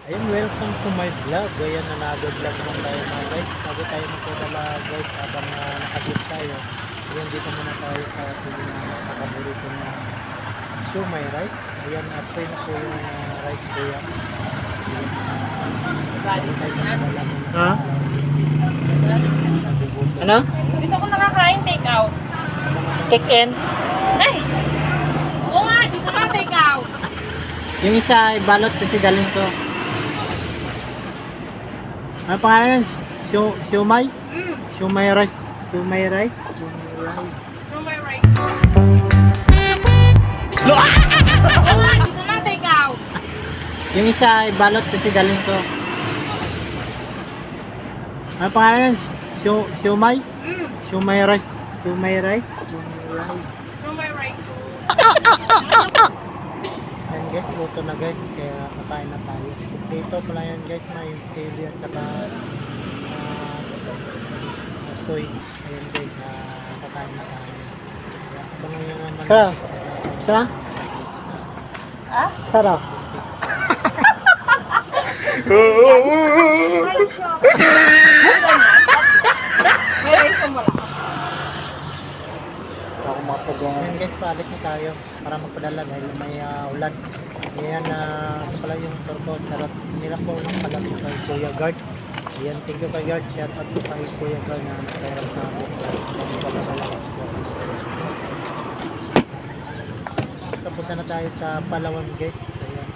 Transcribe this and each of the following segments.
Ayun, welcome to my vlog. Ayan, nag-vlog naman tayo mga guys. Bago tayo magpapala guys, habang nakabit tayo. Ayan, dito muna tayo sa ating nakaburito na siomai rice. Ayan, apply na po yung rice ko yan. Bago tayo magpapala muna. Ha? Ano? Dito ko nakakain take out. Take in. Ay! Oo nga, dito na take out. Yung isa ibalot kasi dalhin ko. Ano pangalan yan? Siomai? Siomai rice. Siomai rice? Siomai rice. From my right. Oo nga, dito na take out. Yung isa ibalot kasi dalhin ko. Ano pangalan yan? Siomai? Siomai rice. Siomai rice? Siomai rice. From my right. Ayan guys, luto na guys. Kaya kakain na tayo. Dito pala yan guys, may chili at saka soy. Ayan guys, kakain na tayo. Kaya abangan nyo naman. Hello. Sarap? Ah? Sarap. May rice mo lang. Ako mapagawa. Ayan guys, paalis na tayo para magpadala dahil may ulan. Ayan, ito pala yung turbo. Charot, nila po lang pala po kay Kuya Guard. Ayan, thank you kay Guard. Shout out po kay Kuya Guard na nagpairam sa akin. Punta na tayo sa Palawan guys. Ayan.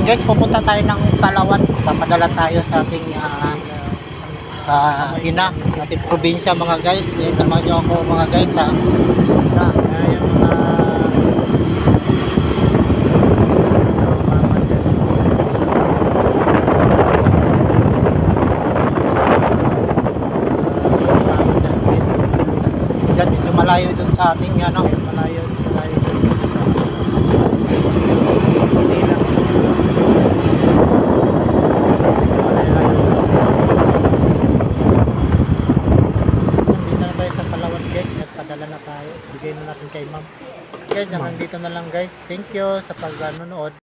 Guys, pupunta tayo ng Palawan. Papadala tayo sa ating ina, ating probinsya mga guys. Yan, samahan nyo ako mga guys ha. Tara. Yung mga Diyan, medyo malayo dun sa ating ano. malayo dun sa hindi lang. Nandito na tayo sa Palawan guys at padala na tayo. Bigay na natin kay ma'am. Guys, hanggang dito na lang guys. Thank you sa pag-nanonood.